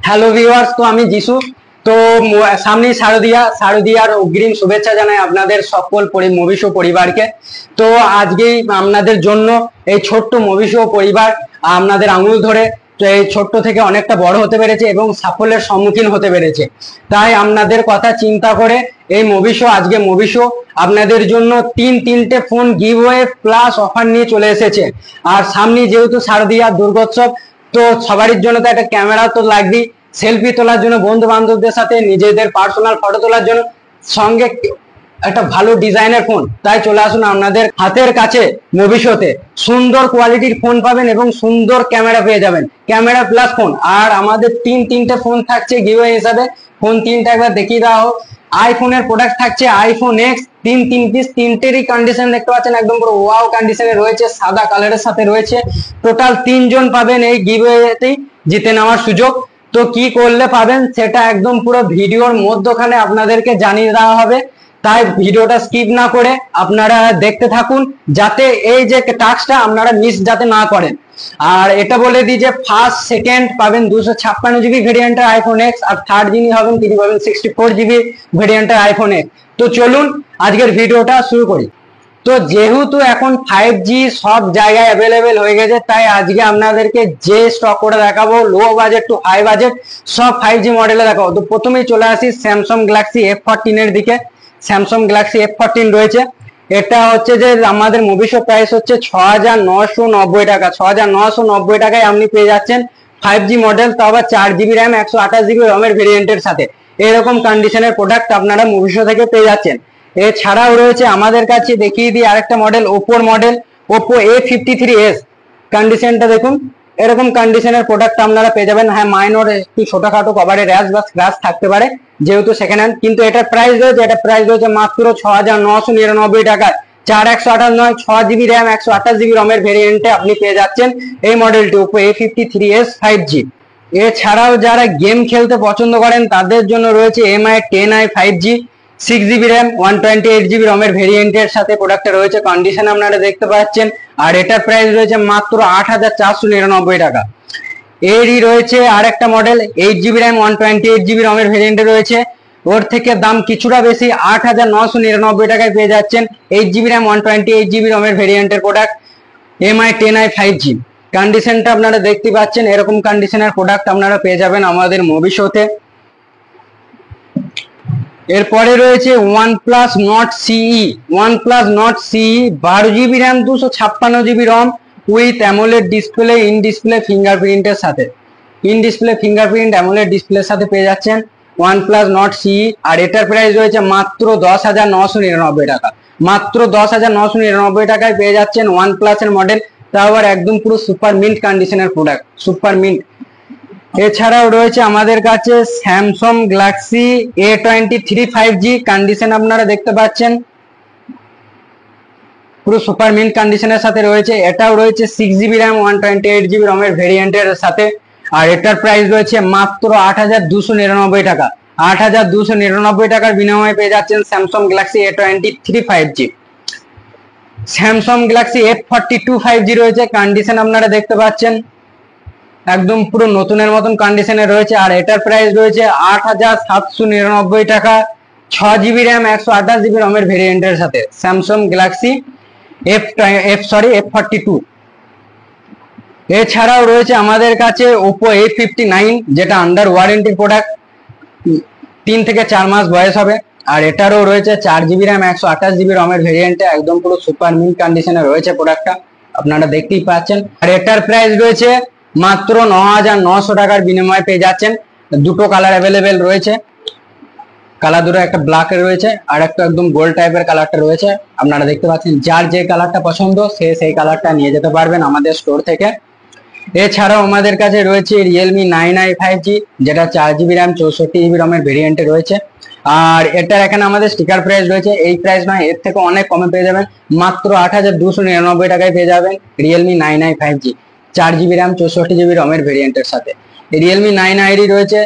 Hello viewers, তো আমি যিশু। তো সামনেই শারদিয়ার অগ্রিম শুভেচ্ছা জানাই আপনাদের সকল মুভি শো পরিবারকে। তো আজকেই আপনাদের জন্য এই ছোট্ট মুভি শো পরিবার আপনাদের আঙুল ধরে তো এই ছোট্ট থেকে অনেকটা বড় হতে পেরেছে এবং সাফল্যের সম্মুখীন হতে পেরেছে। তাই আপনাদের কথা চিন্তা করে এই আজকে মুভি শো আপনাদের জন্য তিনটে ফোন গিভওয়ে প্লাস অফার নিয়ে চলে এসেছে। আর সামনে যেহেতু শারদিয়া দুর্গোৎসব, তো সবারই জন্য তো একটা ক্যামেরা তো লাগবেই, সেলফি তোলার জন্য, বন্ধু বান্ধবদের সাথে নিজেদের পার্সোনাল ফটো তোলার জন্য, সঙ্গে একটা ভালো ডিজাইনের ফোন। তাই চলে আসুন আপনাদের হাতের কাছে মুভি শোতে। সুন্দর কোয়ালিটির ফোন পাবেন এবং সুন্দর ক্যামেরা পেয়ে যাবেন, ক্যামেরা প্লাস ফোন। আর আমাদের তিনটে ফোন থাকছে গিভওয়ে হিসাবে। ফোন তিনটা একবার দেখিয়ে দেওয়া হোক। আইফোনের প্রোডাক্ট থাকছে আইফোন এক্স, তিন পিস, তিনটেরই কন্ডিশন দেখতে পাচ্ছেন একদম পুরো ওয়াও কন্ডিশনে রয়েছে, সাদা কালারের সাথে রয়েছে। টোটাল তিনজন পাবেন এই গিভওয়েতেই জিতে নেওয়ার সুযোগ। তো কি করলে পাবেন সেটা একদম পুরো ভিডিওর মধ্যখানে আপনাদেরকে জানিয়ে দেওয়া হবে। তাই ভিডিওটা স্কিপ না করে আপনারা দেখতে থাকুন, যাতে এই যে টাস্কটা আপনারা মিস যাতে না করেন। আর এটা বলে দিই যে ফার্স্ট সেকেন্ড পাবেন 256 জিবি ভেরিয়েন্টের আইফোন এক্স, আর থার্ড যিনি হবেন তিনি পাবেন 64 জিবি ভেরিয়েন্টের আইফোন এক্স। তো চলুন আজকের ভিডিওটা শুরু করি। তো যেহেতু এখন 5G সব জায়গায় অ্যাভেলেবেল হয়ে গেছে, তাই আজকে আপনাদেরকে যে স্টক করে দেখাবো low budget to high budget সব 5G মডেলে দেখাবো। তো প্রথমেই চলে আসি স্যামসাং গ্যালাক্সি F14 এর দিকে। স্যামসাং গ্যালাক্সি F14 রয়েছে। এটা হচ্ছে যে আমাদের মুভি শো প্রাইস হচ্ছে 6,990 টাকা। 6,990 টাকায় আপনি পেয়ে যাচ্ছেন 5G মডেল, তো আবার 4GB র্যাম 128GB রমের ভেরিয়েন্টের সাথে। এরকম কন্ডিশনের প্রোডাক্ট আপনারা মুভি শো থেকে পেয়ে যাচ্ছেন। এছাড়াও রয়েছে আমাদের কাছে, দেখিয়ে দিই আরেকটা মডেল, ওপোর মডেল ওপো A53s। কন্ডিশনটা দেখুন, এরকম কন্ডিশনের প্রোডাক্ট আপনারা পেয়ে যাবেন। হ্যাঁ, মাইনর একটু ছোটখাটো কভারের র্যাশ বা স্ক্র্যাচ থাকতে পারে যেহেতু সেকেন্ড হ্যান্ড, কিন্তু এটার প্রাইস রয়েছে মাত্র 6,999 টাকায়। 4128 নয়, 6GB র্যাম 128GB রমের ভেরিয়েন্টে আপনি পেয়ে যাচ্ছেন এই মডেলটি, ওপো A53s 5G। এছাড়াও যারা গেম খেলতে পছন্দ করেন তাদের জন্য রয়েছে MI 10i 5G, 6GB RAM 128GB রমের ভেরিয়েন্টের সাথে প্রোডাক্টটা রয়েছে। কন্ডিশন আপনারা দেখতে পাচ্ছেন। আর এটার প্রাইস রয়েছে মাত্র 8,499 টাকা। এরই রয়েছে আরেকটা মডেল 8GB র্যাম 128GB রমের ভেরিয়েন্টে রয়েছে। ওর থেকে দাম কিছুটা বেশি, 8,999 টাকায় পেয়ে যাচ্ছেন 8GB র্যাম 128GB রমের ভেরিয়েন্টের প্রোডাক্ট MI 10i 5G। কন্ডিশনটা আপনারা দেখতে পাচ্ছেন, এরকম কন্ডিশনের প্রোডাক্ট আপনারা পেয়ে যাবেন আমাদের মুভি শোতে। এরপরে রয়েছে OnePlus Nord CE। OnePlus Nord CE 12GB RAM 256GB ROM with AMOLED display, in display ফিঙ্গারপ্রিন্টের সাথে। ইন ডিসপ্লে ফিঙ্গারপ্রিন্ট অ্যামোলেড ডিসপ্লের সাথে পেয়ে যাচ্ছেন OnePlus Nord CE। আর এটার প্রাইস রয়েছে মাত্র 10,999 টাকা। মাত্র 10,999 টাকায় পেয়ে যাচ্ছেন OnePlus এর মডেল, তাও আবার একদম পুরো সুপার মিন্ট কন্ডিশনের প্রোডাক্ট, সুপার মিন্ট। এছাড়াও রয়েছে আমাদের কাছে Samsung Galaxy A23 5G। Condition আপনারা দেখতে পাচ্ছেন পুরো সুপার মিন্ট কন্ডিশনের সাথে রয়েছে। এটাও রয়েছে 6GB র্যাম 128GB রমের ভেরিয়েন্টের সাথে। আর এটার প্রাইস রয়েছে মাত্র 8,299 টাকা। 8,299 টাকার বিনিময়ে পেয়ে যাচ্ছেন Samsung Galaxy A23 5G। Samsung Galaxy F42 5G রয়েছে। কন্ডিশন আপনারা দেখতে পাচ্ছেন একদম পুরো নতুনের মতন কন্ডিশনে রয়েছে। আর এটার প্রাইস রয়েছে 8,799 টাকা। 6GB র্যাম 128GB রমের ভেরিয়েন্টের সাথে স্যামসাং গ্যালাক্সি F42। এছাড়াও রয়েছে আমাদের কাছে ওপো A59, যেটা আন্ডার ওয়ারেন্টি প্রোডাক্ট, 3 থেকে 4 মাস বয়স হবে। আর এটারও রয়েছে 4GB র্যাম 128GB রমের ভেরিয়েন্টে, একদম পুরো সুপার মিন্ট কন্ডিশনে রয়েছে প্রোডাক্টটা, আপনারা দেখতেই পাচ্ছেন। আর এটার প্রাইস রয়েছে মাত্র 9,900 টাকার বিনিময়ে পেয়ে যাচ্ছেন। দুটো কালার অ্যাভেলেবেল রয়েছে, কালার দুটো, একটা ব্ল্যাক রয়েছে আর একটা একদম গোল্ড টাইপের কালারটা রয়েছে। আপনারা দেখতে পাচ্ছেন, যার যে কালারটা পছন্দ সে সেই কালারটা নিয়ে যেতে পারবেন আমাদের স্টোর থেকে। এছাড়াও আমাদের কাছে রয়েছে Realme 9i 5G, যেটা 4GB র্যাম 64GB রমের ভেরিয়েন্টে রয়েছে। আর এটার এখানে আমাদের স্টিকার প্রাইস রয়েছে, এই প্রাইস নয়, এর থেকে অনেক কমে পেয়ে যাবেন। মাত্র 8,299 টাকায় পেয়ে যাবেন Realme 9i 5G, 4GB RAM 64GB রমের ভেরিয়েন্টের সাথে। Realme 9i রয়েছে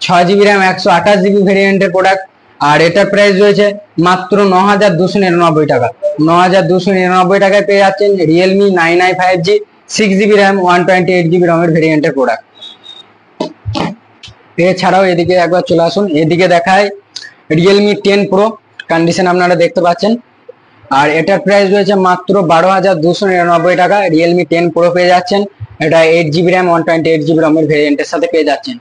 6GB র্যাম 128GB ভেরিয়েন্টের প্রোডাক্ট। আর এটার প্রাইস রয়েছে মাত্র 9,299 টাকা। 9,299 টাকায় পেয়ে যাচ্ছেন Realme 9i 5G, 6GB RAM 128GB রমের ভেরিয়েন্টের প্রোডাক্ট। এছাড়াও এদিকে একবার চলে আসুন, এদিকে দেখায় রিয়েলমি 10 প্রো কন্ডিশন আপনারা দেখতে পাচ্ছেন। আর এটার প্রাইস রয়েছে মাত্র 12,299 টাকা। রিয়েলমি 10 প্রো পেয়ে যাচ্ছেন, এটা 8GB র্যাম 128GB রমের ভেরিয়েন্টের সাথে পেয়ে যাচ্ছেন।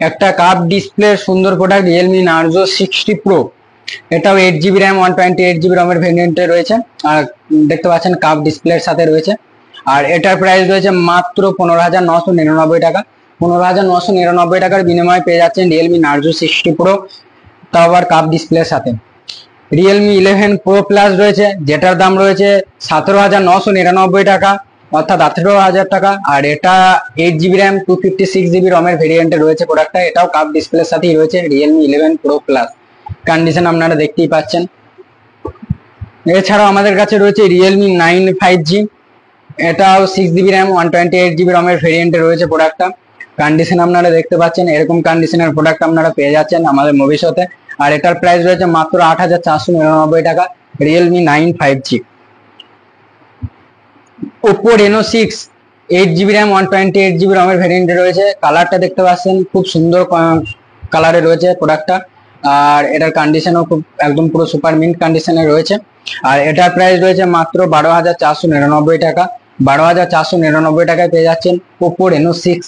একটা কাপ ডিসপ্লে সুন্দর প্রোডাক্ট রিয়েলমি নার্জো 60 প্রো, এটাও 8GB র্যাম 128GB রমের ভেরিয়েন্টে রয়েছে। আর দেখতে পাচ্ছেন কাপ ডিসপ্লের সাথে রয়েছে। আর এটার প্রাইস রয়েছে মাত্র 15,999 টাকা। 15,999 টাকার বিনিময়ে পেয়ে যাচ্ছেন রিয়েলমি নার্জো 60 প্রো, তাও আবার কাপ ডিসপ্লের সাথে। রিয়েলমি 11 প্রো প্লাস রয়েছে, যেটার দাম রয়েছে 17,999 টাকা, অর্থাৎ 18,000 টাকা। আর এটা 8GB র্যাম 256GB রমের ভেরিয়েন্টে রয়েছে প্রোডাক্টটা, এটাও কাপ ডিসপ্লের সাথেই রয়েছে রিয়েলমি 11 প্রো প্লাস কন্ডিশন আপনারা দেখতেই পাচ্ছেন। এছাড়াও আমাদের কাছে রয়েছে রিয়েলমি 9 5G, এটাও 6GB র্যাম 128GB রমের ভেরিয়েন্টে রয়েছে প্রোডাক্টটা, কন্ডিশন আপনারা দেখতে পাচ্ছেন। এরকম কন্ডিশনের প্রোডাক্ট আপনারা পেয়ে যাচ্ছেন আমাদের ভবিষ্যতে। আর এটার প্রাইস রয়েছে মাত্র 8,499 টাকা, Realme 9 5G। Oppo Reno 6 8GB RAM 128GB রমের ভেরিয়েন্টে রয়েছে, কালারটা দেখতে পাচ্ছেন খুব সুন্দর কালারে রয়েছে প্রোডাক্টটা। আর এটার কন্ডিশনও খুব একদম পুরো সুপার মিন্ট কন্ডিশনে রয়েছে। আর এটার প্রাইস রয়েছে মাত্র 12,499 টাকা। 12,499 টাকায় পেয়ে যাচ্ছেন ওপো রেনো 6।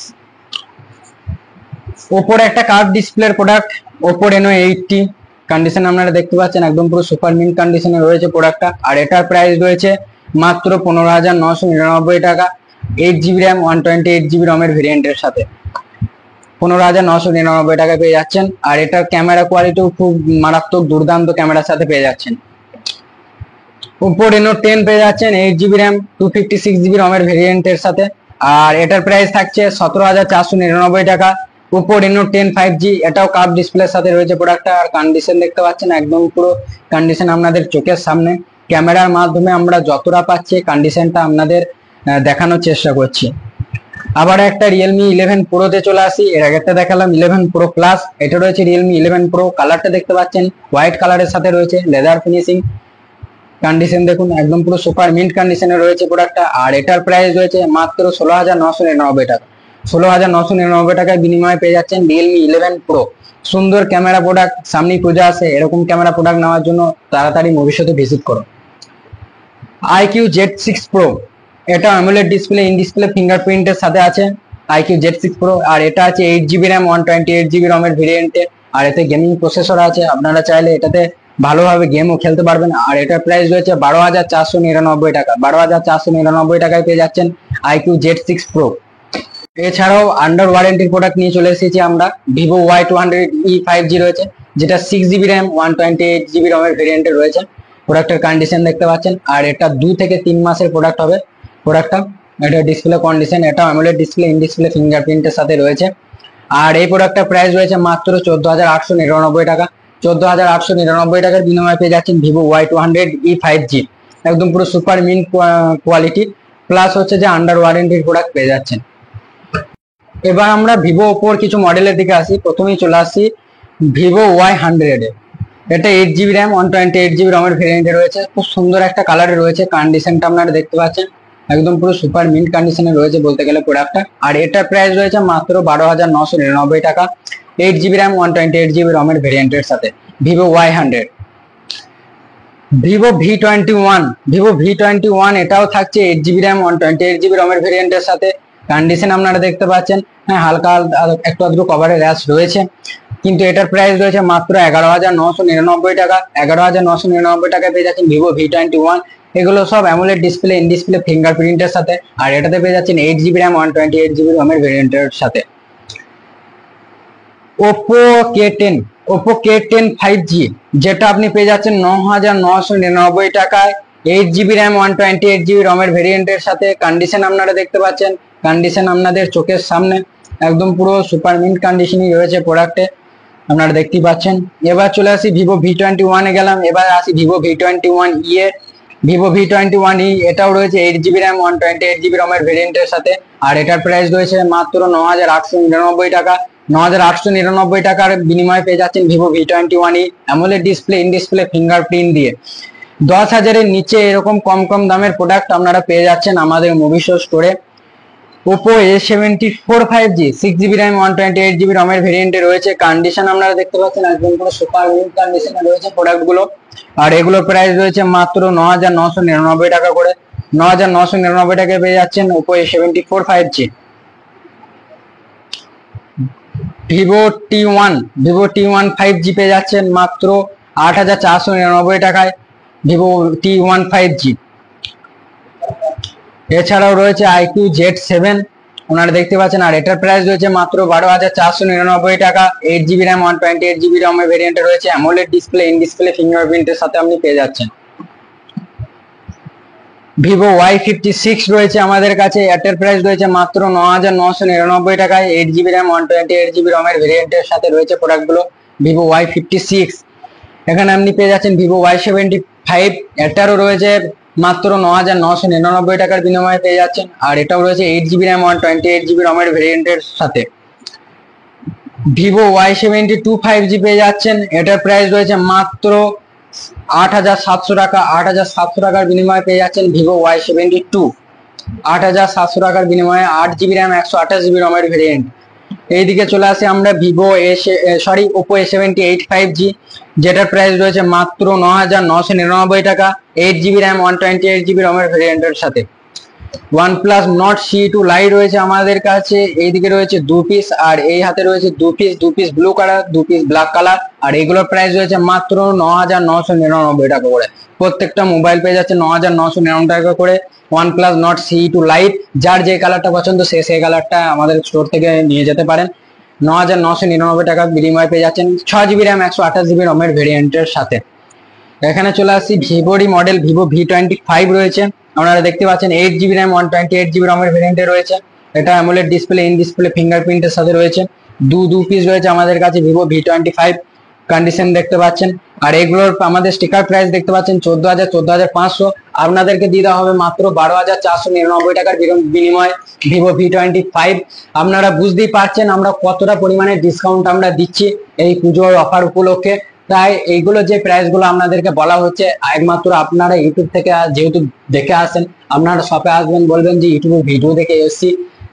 ওপোর একটা কার্ভ ডিসপ্লের প্রোডাক্ট ওপো রেনো 80, কন্ডিশন আপনারা দেখতে পাচ্ছেন একদম পুরো সুপার মিন্ট কন্ডিশনে রয়েছে প্রোডাক্টটা। আর এটার প্রাইস রয়েছে মাত্র 15,999 টাকা, 8GB র্যাম 128GB রমের ভেরিয়েন্টের সাথে 15,999 টাকায় পেয়ে যাচ্ছেন। আর এটার ক্যামেরা কোয়ালিটিও খুব মারাত্মক দুর্দান্ত ক্যামেরার সাথে পেয়ে যাচ্ছেন। ওপো রেনো 10 পেয়ে যাচ্ছেন 8GB র্যাম 256GB রমের ভেরিয়েন্টের সাথে। আর এটার প্রাইস থাকছে 17,499 টাকা। ওপো রেনো 10 5G, এটাও কার্ভ ডিসপ্লের সাথে রয়েছে প্রোডাক্টটা। আর কন্ডিশন দেখতে পাচ্ছেন একদম পুরো কন্ডিশন আপনাদের চোখের সামনে, ক্যামেরার মাধ্যমে আমরা যতটা পাচ্ছি কন্ডিশনটা আপনাদের দেখানোর চেষ্টা করছি। আবার একটা রিয়েলমি 11 প্রোতে চলে আসি। এর আগেরটা দেখালাম 11 প্রো প্লাস, এটা রয়েছে রিয়েলমি 11 প্রো। কালারটা দেখতে পাচ্ছেন হোয়াইট কালারের সাথে রয়েছে, লেদার ফিনিশিং কন্ডিশন দেখুন একদম পুরো সুপার মিন্ট কন্ডিশনে রয়েছে প্রোডাক্টটা। আর এটার প্রাইস রয়েছে মাত্র 16,999 টাকা। 16,999 টাকায় বিনিময়ে পেয়ে যাচ্ছেন রিয়েলমি 11 প্রো। সুন্দর ক্যামেরা প্রোডাক্ট, সামনেই পূজা আসে, এরকম ক্যামেরা প্রোডাক্ট নেওয়ার জন্য তাড়াতাড়ি ভবিষ্যতে ভিজিট করো। IQ Z6 Pro, এটা AMOLED ডিসপ্লে, ইন ডিসপ্লে ফিঙ্গারপ্রিন্টের সাথে আছে IQ Z6 Pro। আর এটা আছে 8GB র্যাম 128GB রমের ভেরিয়েন্টে। আর এতে গেমিং প্রসেসর আছে, আপনারা চাইলে এটাতে ভালোভাবে গেমও খেলতে পারবেন। আর এটার প্রাইস রয়েছে 12,499 টাকা। 12,499 টাকায় পেয়ে যাচ্ছেন IQ Z6 Pro। এছাড়াও আন্ডার ওয়ারেন্টির প্রোডাক্ট নিয়ে চলে এসেছি আমরা। ভিভো Y200E 5G রয়েছে, যেটা 6GB র্যাম 128GB রমের ভেরিয়েন্টে রয়েছে। প্রোডাক্টের কন্ডিশন দেখতে পাচ্ছেন। আর এটা 2 থেকে 3 মাসের প্রোডাক্ট হবে প্রোডাক্টটা। এটা ডিসপ্লে কন্ডিশন, এটা AMOLED ডিসপ্লে, ইন ডিসপ্লে ফিঙ্গারপ্রিন্টের সাথে রয়েছে। আর এই প্রোডাক্টটার প্রাইস রয়েছে মাত্র 14,899 টাকা। 14,899 টাকার বিনিময়ে পেয়ে যাচ্ছেন ভিভো Y200E 5G, একদম পুরো সুপার মিন্ট কোয়ালিটি, প্লাস হচ্ছে যে আন্ডার ওয়ারেন্টির প্রোডাক্ট পেয়ে যাচ্ছেন। এবার আমরা ভিভো ওপোর কিছু মডেলের দিকে আসি। প্রথমেই চলে আসি ভিভো Y100 এ। এটা 8GB র্যাম 128GB রমের ভেরিয়েন্টে রয়েছে, খুব সুন্দর একটা কালারে রয়েছে। কন্ডিশনটা আপনারা দেখতে পাচ্ছেন একদম পুরো সুপার মিন্ট কন্ডিশনে রয়েছে বলতে গেলে প্রোডাক্টটা। আর এটার প্রাইস রয়েছে মাত্র 12,999 টাকা, 8GB র্যাম 128GB রমের ভেরিয়েন্টের সাথে Vivo Y100। Vivo V21, Vivo V21 এটাও থাকছে 8GB র্যাম 128GB রমের ভেরিয়েন্টের সাথে। কন্ডিশন আপনারা দেখতে পাচ্ছেন, হ্যাঁ হালকা একটু আধটু কভারের র্যাশ রয়েছে, কিন্তু এটার প্রাইস রয়েছে মাত্র 11,999 টাকা। 11,999 টাকায় পেয়ে যাচ্ছেন ভিভো V21। এগুলো সব AMOLED ডিসপ্লে, ইন ডিসপ্লে ফিঙ্গারপ্রিন্টের সাথে। আর এটাতে পেয়ে যাচ্ছেন 8GB র্যাম 128GB রমের ভেরিয়েন্টের সাথে। Oppo K10, Oppo K10 5G, যেটা আপনি পেয়ে যাচ্ছেন 9,999 টাকায়, 8GB র্যাম 128GB রমের ভেরিয়েন্টের সাথে। কন্ডিশন আপনারা দেখতে পাচ্ছেন, কন্ডিশন আপনাদের চোখের সামনে একদম পুরো সুপার মিন্ট কন্ডিশনই রয়েছে প্রোডাক্টে, আপনারা দেখতেই পাচ্ছেন। এবার চলে আসি ভিভো V21 এ গেলাম। এবার আসি ভিভো V21E এ। ভিভো V21E এটাও রয়েছে 8GB র্যাম 128GB রমের ভেরিয়েন্টের সাথে। আর এটার প্রাইস রয়েছে মাত্র 9,899 টাকা। 9,899 টাকার বিনিময়ে পেয়ে যাচ্ছেন Vivo V21E, AMOLED display, in display fingerprint দিয়ে। 10,000-এর নিচে এরকম কম কম দামের প্রোডাক্ট আপনারা পেয়ে যাচ্ছেন আমাদের মুভিশো স্টোরে। Oppo A74 5G 6GB RAM 128GB ROM এর ভেরিয়েন্টে রয়েছে। কন্ডিশন আপনারা দেখতে পাচ্ছেন একদম পুরো সুপার নিউ কন্ডিশনে রয়েছে প্রোডাক্টগুলো। আর এগুলোর প্রাইস রয়েছে মাত্র 9999 টাকা করে। 9999 টাকায় পেয়ে যাচ্ছেন Oppo A74 5G। Vivo T1 5G পেয়ে যাচ্ছেন মাত্র 8499 টাকায় ভিভো T1 5G। এছাড়াও রয়েছে IQ Z7 ওনারা দেখতে পাচ্ছেন, আর এটার প্রাইস রয়েছে মাত্র 12499 টাকা। 8GB RAM 128GB ROM এর ভেরিয়েন্টে রয়েছে। অ্যামোলেড ডিসপ্লে, ইন ডিসপ্লে ফিঙ্গারপ্রিন্টের সাথে আপনি পেয়ে যাচ্ছেন। ভিভো Y56 রয়েছে আমাদের কাছে, এটার প্রাইস রয়েছে মাত্র 9999 টাকায়। 8GB RAM 128GB ROM এর ভেরিয়েন্টের সাথে রয়েছে প্রোডাক্টগুলো ভিভো Y56। এখানে আপনি পেয়ে যাচ্ছেন ভিভো Y75, এটারও রয়েছে মাত্র 9999 টাকার বিনিময়ে পেয়ে যাচ্ছেন। আর এটাও রয়েছে 8GB RAM 128GB ROM এর ভেরিয়েন্টের সাথে। ভিভো Y72 5G পেয়ে যাচ্ছেন, এটার প্রাইস রয়েছে মাত্র 8700 টাকা। 8700 টাকার বিনিময়ে পেয়ে যাচ্ছেন ভিভো Y72। 8700 টাকার বিনিময়ে 8GB RAM 128GB ROM এর ভেরিয়েন্ট। এইদিকে চলে আসি আমরা ভিভো ওপো A78 5G, যেটার প্রাইস রয়েছে মাত্র 9999 টাকা। 8GB RAM 128GB ROM এর ভেরিয়েন্টের সাথে। OnePlus Nord C2 Lite রয়েছে আমাদের কাছে, এইদিকে রয়েছে 2 পিস, আর এই হাতে রয়েছে 2 piece blue colour, 2 piece black colour. আর এগুলোর প্রাইস রয়েছে মাত্র 9999 টাকা করে। প্রত্যেকটা মোবাইল পেয়ে যাচ্ছে 9999 টাকা করে। OnePlus Nord C2 Lite, যার যে কালারটা পছন্দ সেই কালারটা আমাদের স্টোর থেকে নিয়ে যেতে পারেন। 9999 টাকা বিনিময়ে পেয়ে যাচ্ছেন 6GB RAM 128GB ROM এর ভেরিয়েন্টের সাথে। এখানে চলে আসছি ভিভোরই মডেল ভিভো V25 রয়েছে, আপনারা দেখতে পাচ্ছেন 8GB RAM 128GB ROM এর ভেরিয়েন্টে রয়েছে। এটা অ্যামোলেড ডিসপ্লে, ইন ডিসপ্লে ফিঙ্গারপ্রিন্টের সাথে রয়েছে। দু পিস রয়েছে আমাদের কাছে ভিভো V25। কন্ডিশন দেখতে পাচ্ছেন, আর এগুলোর আমাদের স্টিকার প্রাইস দেখতে পাচ্ছেন 14000, 14500। আপনাদেরকে দিয়ে দেওয়া হবে মাত্র 12499 টাকার বিনিময়ে ভিভো V25। আপনারা বুঝতেই পারছেন আমরা কতটা পরিমাণে ডিসকাউন্ট আমরা দিচ্ছি এই পুজোর অফার উপলক্ষে। তাই এইগুলো যে প্রাইস গুলো আপনাদেরকে বলা হচ্ছে, একমাত্র আপনারা ইউটিউব থেকে যেহেতু দেখে আসেন, আপনারা শপে আসবেন বলবেন যে ইউটিউবে ভিডিও দেখে এসেছি,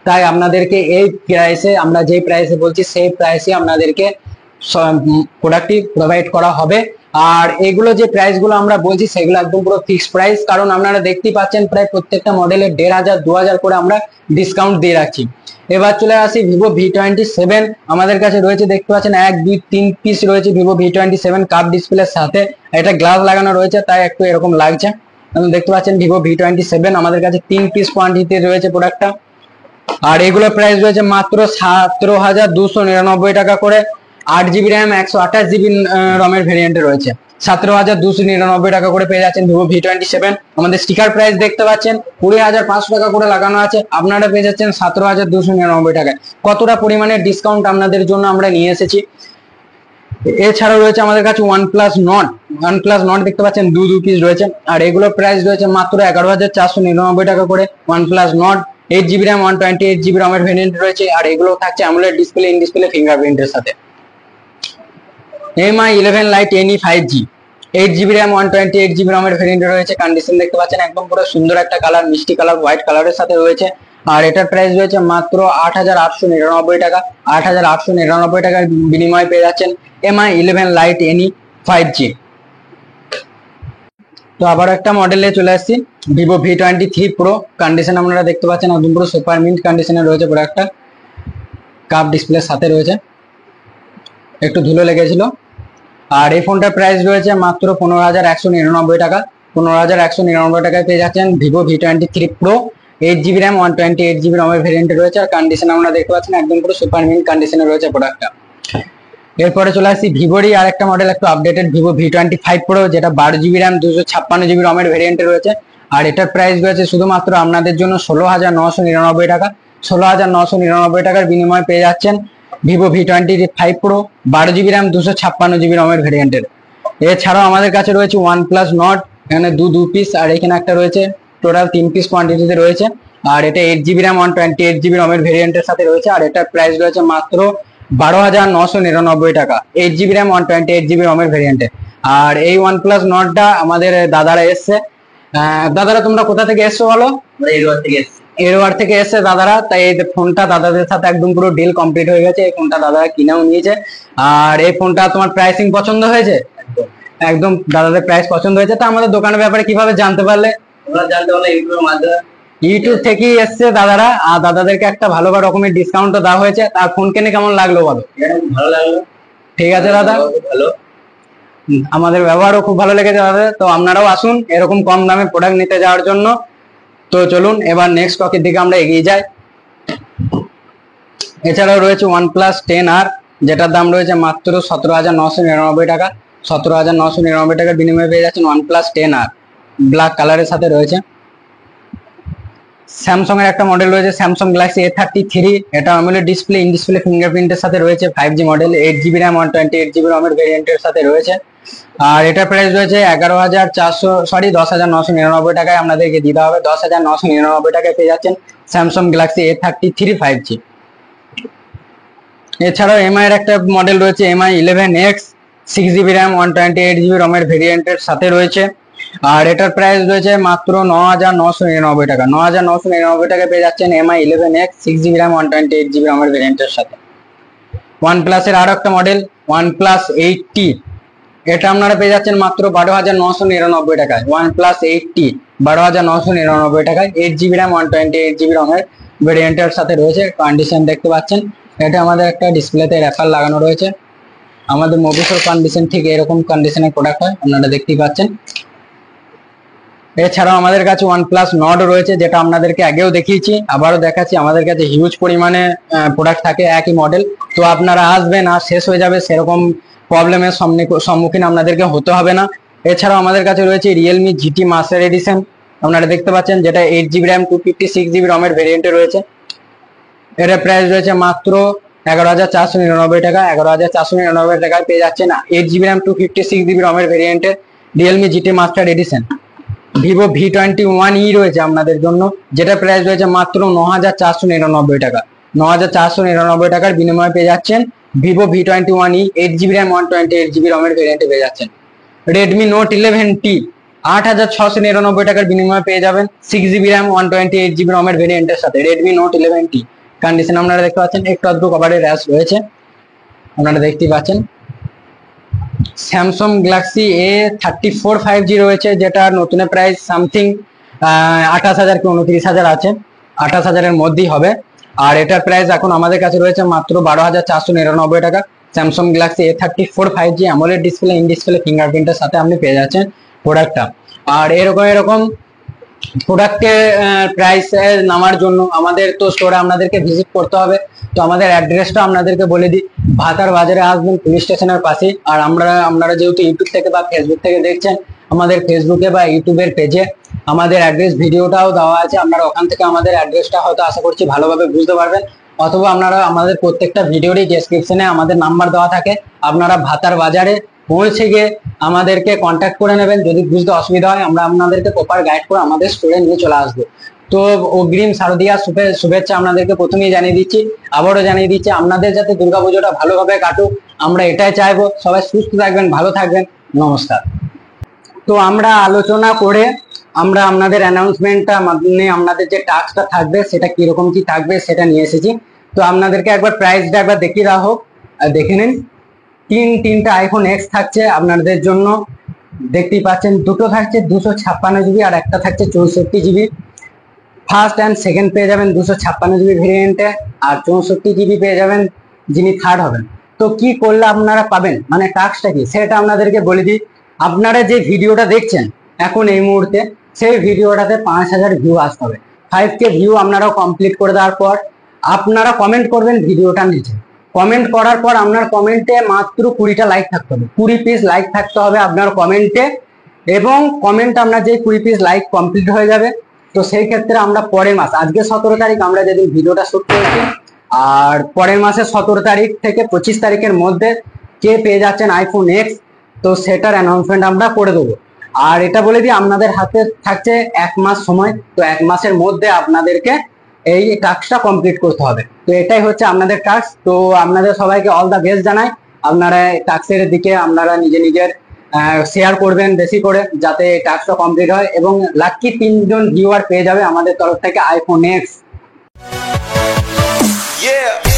তাই আপনাদেরকে এই প্রাইসে, আমরা যে প্রাইসে বলছি সেই প্রাইসে আপনাদেরকে প্রোডাক্টটি প্রোভাইড করা হবে। আর এগুলো যে প্রাইস গুলো আমরা বলছি সেগুলো একদম পুরো ফিক্সড প্রাইস, কারণ আপনারা দেখতেই পাচ্ছেন প্রায় প্রত্যেকটা মডেলের 1500 2000 করে আমরা ডিসকাউন্ট দিয়ে রাখছি। এবার চলে আসি ভিভো V27। আমাদের কাছে রয়েছে, দেখতে পাচ্ছেন 1 2 3 পিস রয়েছে ভিভো V27 কাপ ডিসপ্লের সাথে। এটা গ্লাস লাগানো রয়েছে তাই একটু এরকম লাগছে। দেখতে পাচ্ছেন ভিভো V27 আমাদের কাছে 3 পিস কোয়ান্টিটি রয়েছে প্রোডাক্টটা। আর এগুলোর প্রাইস রয়েছে মাত্র 17299 টাকা করে। 8GB RAM 128GB ROM এর ভেরিয়েন্টে রয়েছে। 17299 টাকা করে পেয়ে যাচ্ছেন ভিভো V27। আমাদের স্টিকার প্রাইস দেখতে পাচ্ছেন 20500 টাকা করে লাগানো আছে, আপনারা পেয়ে যাচ্ছেন 17299 টাকায়। কতটা পরিমাণে ডিসকাউন্ট আপনাদের জন্য আমরা নিয়ে এসেছি। এছাড়াও রয়েছে আমাদের কাছে OnePlus Nord দেখতে পাচ্ছেন দু পিস রয়েছে, আর এগুলোর প্রাইস রয়েছে মাত্র 11499 টাকা করে। OnePlus Nord 8GB RAM 128GB ROM এর ভেরিয়েন্ট রয়েছে, আর এগুলো থাকছে অ্যামোলেড ডিসপ্লে, ইন ডিসপ্লে ফিঙ্গারপ্রিন্টের সাথে। MI 11 Lite NE 5G 8GB RAM 128GB ROM এর ভেরিয়েন্ট রয়েছে। কন্ডিশন দেখতে পাচ্ছেন একদম পুরো সুন্দর একটা কালার, মিষ্টি কালার, হোয়াইট কালারের সাথে রয়েছে। আর এটার প্রাইস রয়েছে মাত্র 8899 টাকা। 8899 টাকার বিনিময়ে পেয়ে যাচ্ছেন MI 11 Lite NE 5G। তো আবার একটা মডেলে চলে আসছি ভিভো V23 Pro। কন্ডিশন আপনারা দেখতে পাচ্ছেন একদম পুরো সুপার মিন্ট কন্ডিশনে রয়েছে প্রোডাক্টটা। কাপ ডিসপ্লের সাথে রয়েছে, একটু ধুলো লেগেছিল। আর এই ফোনটার প্রাইস রয়েছে মাত্র 15199 টাকা। 15199 টাকায় পেয়ে যাচ্ছেন Vivo V23 Pro 8GB RAM 128GB ROM এর ভেরিয়েন্টে রয়েছে। আর কন্ডিশন আমরা দেখতে পাচ্ছেন একদম পুরো সুপার মিন্ট কন্ডিশনে রয়েছে প্রোডাক্টটা। এরপরে চলে আসছি ভিভোরই আর একটা মডেল, একটু আপডেটেড ভিভো V25 Pro, যেটা 12GB RAM 256GB ROM এর ভেরিয়েন্টে রয়েছে। আর এটার প্রাইস রয়েছে শুধুমাত্র আপনাদের জন্য 16999 টাকা। 16999 টাকার বিনিময়ে পেয়ে যাচ্ছেন Vivo V25 Pro 12GB RAM 256GB ROM এর ভেরিয়েন্টের। এছাড়াও আমাদের কাছে রয়েছে OnePlus Nord, এখানে দু পিস, আর এখানে একটা রয়েছে, টোটাল 3 পিস কোয়ান্টিটিতে রয়েছে। আর এটা 8GB RAM 128GB ROM এর ভেরিয়েন্টের সাথে রয়েছে। আর এটার প্রাইস রয়েছে মাত্র 12999 টাকা। 8GB RAM 128GB ROM এর ভেরিয়েন্টে। আর এই OnePlus Nordটা আমাদের দাদারা এসছে। দাদারা তোমরা কোথা থেকে এসছো বলো? এই রোড থেকে এসেছি। এরোয়ার থেকে এসে দাদারা, তাই এই ফোনটা দাদাদের সাথে একদম পুরো ডিল কমপ্লিট হয়ে গেছে। এই ফোনটা দাদারা কিনেও নিয়েছে। আর এই ফোনটা তোমার প্রাইসিং পছন্দ হয়েছে? একদম দাদাদের প্রাইস পছন্দ হয়েছে। তো আমাদের দোকানের ব্যাপারে কিভাবে জানতে পারলে? তোমরা জানতে পারলে ইউটিউবের মাধ্যমে। ইউটিউব থেকেই এসছে দাদারা, আর দাদাদেরকে একটা ভালো রকমের ডিসকাউন্টও দেওয়া হয়েছে। তার ফোন কিনে কেমন লাগলো বলো? ভালো লাগলো। ঠিক আছে দাদা, ভালো। আমাদের ব্যবহারও খুব ভালো লেগেছে দাদা। তো আপনারাও আসুন এরকম কম দামে প্রোডাক্ট নিতে যাওয়ার জন্য। তো চলুন এবার নেক্সট স্টকের দিকে আমরা এগিয়ে যাই। এছাড়াও রয়েছে OnePlus 10R, যেটার দাম রয়েছে মাত্র 17,999 টাকা। 17,999 টাকার বিনিময়ে পেয়ে যাচ্ছেন OnePlus 10R, ব্ল্যাক কালারের সাথে রয়েছে। স্যামসাং এর একটা মডেল রয়েছে স্যামসাং গ্যালাক্সি A33, এটা AMOLED ডিসপ্লে, ইন ডিসপ্লে ফিঙ্গারপ্রিন্টের সাথে রয়েছে, 5G model, 8GB RAM 128GB ROM এর ভেরিয়েন্টের সাথে রয়েছে। আর এটার প্রাইস রয়েছে 10,999 টাকায় আপনাদেরকে দিতে হবে। 10,999 টাকায় পেয়ে যাচ্ছেন স্যামসাং গ্যালাক্সি A33 5G। এছাড়াও MI এর একটা মডেল রয়েছে MI 11X, 6GB RAM 128GB ROM এর ভেরিয়েন্টের সাথে রয়েছে। আর এটার প্রাইস রয়েছে মাত্র 9,999 টাকা। 9,999 টাকায় পেয়ে যাচ্ছেন MI 11X, 6GB RAM 128GB ROM এর ভেরিয়েন্টের সাথে। OnePlus এর আরো একটা মডেল OnePlus 8T, এটা আপনারা পেয়ে যাচ্ছেন মাত্র 12,999 টাকায়। OnePlus 8T 12,999 টাকায়, 8GB RAM 128GB ROM এর ভেরিয়েন্টের সাথে রয়েছে। কন্ডিশন দেখতে পাচ্ছেন, এটা আমাদের একটা ডিসপ্লেতে র্যাপার লাগানো রয়েছে। আমাদের মোবিসোর কন্ডিশন ঠিক এরকম কন্ডিশনের প্রোডাক্ট হয়, আপনারা দেখতেই পাচ্ছেন। এছাড়াও আমাদের কাছে OnePlus Nord রয়েছে, যেটা আপনাদেরকে আগেও দেখিয়েছি, আবারও দেখাচ্ছি। আমাদের কাছে হিউজ পরিমাণে প্রোডাক্ট থাকে একই মডেল। তো আপনারা আসবেন আর শেষ হয়ে যাবে সেরকম প্রবলেমের সম্মুখীন আপনাদেরকে হতে হবে না। এছাড়াও আমাদের কাছে রয়েছে Realme GT মাস্টার এডিশন, আপনারা দেখতে পাচ্ছেন, যেটা 8GB RAM 256GB ROM এর ভেরিয়েন্টে রয়েছে। এটার প্রাইস রয়েছে মাত্র 11,499 টাকা। 11,499 টাকায় পেয়ে যাচ্ছেন 8GB RAM 256GB ROM এর ভেরিয়েন্টে Realme GT master edition. Vivo V21e রয়েছে আপনাদের জন্য, যেটা প্রাইস রয়েছে মাত্র 9,499 টাকা। 9,499 টাকার বিনিময়ে পেয়ে যাচ্ছেন Vivo V21e, 8GB RAM 128GB ROM এর ভেরিয়েন্টে পেয়ে যাচ্ছেন। Redmi Note 11T 8,699 টাকার বিনিময়ে পেয়ে যাবেন 6GB RAM 128GB ROM এর ভেরিয়েন্টের সাথে Redmi Note 11T। কন্ডিশন আপনারা দেখতে পাচ্ছেন, একটু আধটু কভারের র্যাশ রয়েছে, আপনারা দেখতেই পাচ্ছেন। স্যামসাং গ্যালাক্সি A34 5G রয়েছে, যেটা নতুন প্রাইস সামথিং 28,000 কি 29,000 আছে, 28,000 এর মধ্যেই হবে। আর এটার প্রাইস এখন আমাদের কাছে রয়েছে মাত্র 12,499 টাকা। Samsung Galaxy A34 5G AMOLED display, in display ফিঙ্গারপ্রিন্টের সাথে আপনি পেয়ে যাচ্ছেন প্রোডাক্টটা। আর এরকম প্রোডাক্টের প্রাইস নামার জন্য আমাদের তো স্টোরে আপনাদেরকে ভিজিট করতে হবে। তো আমাদের অ্যাড্রেসটা আপনাদেরকে বলে দিই, ভাতার বাজারে আসবেন পুলিশ স্টেশনের পাশে। আর আপনারা যেহেতু ইউটিউব থেকে বা ফেসবুক থেকে দেখছেন, আমাদের ফেসবুকে বা ইউটিউবের পেজে আমাদের অ্যাড্রেস ভিডিওটাও দেওয়া আছে, আপনারা ওখান থেকে আমাদের অ্যাড্রেসটা হয়তো আশা করছি ভালোভাবে বুঝতে পারবেন। অথবা আপনারা আমাদের প্রত্যেকটা ভিডিওরই ডেসক্রিপশনে আমাদের নাম্বার দেওয়া থাকে, আপনারা ভাতার বাজারে পৌঁছে গিয়ে আমাদেরকে কন্ট্যাক্ট করে নেবেন। যদি বুঝতে অসুবিধা হয়, আমরা আপনাদেরকে প্রপার গাইড করে আমাদের স্টোরে নিয়ে চলে আসবো। তো অগ্রিম শারদীয়া শুভেচ্ছা আপনাদেরকে প্রথমেই জানিয়ে দিচ্ছি, আবারও জানিয়ে দিচ্ছি, আপনাদের যাতে দুর্গাপুজোটা ভালোভাবে কাটুক আমরা এটাই চাইবো। সবাই সুস্থ থাকবেন, ভালো থাকবেন, নমস্কার। তো আমরা আলোচনা করে আমরা আপনাদের অ্যানাউন্সমেন্টটা মানে আপনাদের যে টাস্কটা থাকবে সেটা কিরকম কি থাকবে সেটা নিয়ে এসেছি। তো আপনাদেরকে একবার প্রাইসটা একবার দেখিয়ে দেওয়া হোক, দেখে নিন। তিনটা আইফোন এক্স থাকছে আপনাদের জন্য, দেখতেই পাচ্ছেন। দুটো থাকছে 256GB আর একটা থাকছে 64GB। ফার্স্ট অ্যান্ড সেকেন্ড পেয়ে যাবেন 256GB ভেরিয়েন্টে, আর 64GB পেয়ে যাবেন যিনি থার্ড হবেন। তো কি করলে আপনারা পাবেন, মানে টাস্কটা কি সেটা আপনাদেরকে বলে দিই। আপনারা যে ভিডিওটা দেখছেন এখন এই মুহূর্তে, সেই ভিডিওটাতে 5,000 ভিউ আসতে হবে। 5K ভিউ আপনারা কমপ্লিট করে দেওয়ার পর আপনারা কমেন্ট করবেন ভিডিওটার নিচে। কমেন্ট করার পর আপনার কমেন্টে মাত্র 20টা লাইক থাকতে হবে, 20 পিস লাইক থাকতে হবে আপনার কমেন্টে। এবং কমেন্ট আপনার যে 20 পিস লাইক কমপ্লিট হয়ে যাবে, তো সেই ক্ষেত্রে আমরা পরের মাস, আজকে 17 তারিখ আমরা যেদিন ভিডিওটা শুট করেছি, আর পরের মাসে 17 তারিখ থেকে 25 তারিখের মধ্যে কে পেয়ে যাচ্ছেন আইফোন এক্স, তো সেটার অ্যানাউন্সমেন্ট আমরা করে দেবো। আর এটা বলে দিই, আপনাদের হাতে থাকছে 1 মাস সময়। তো 1 মাসের মধ্যে আপনাদেরকে এই টাস্কটা কমপ্লিট করতে হবে। তো এটাই হচ্ছে আপনাদের টাস্ক। তো আপনাদের সবাইকে অল দা বেস্ট জানাই। আপনারা টাস্কের দিকে আপনারা নিজের শেয়ার করবেন বেশি করে, যাতে টাস্কটা কমপ্লিট হয় এবং লাকি 3 জন ভিউয়ার পেয়ে যাবে আমাদের তরফ থেকে আইফোন এক্স। Yeah.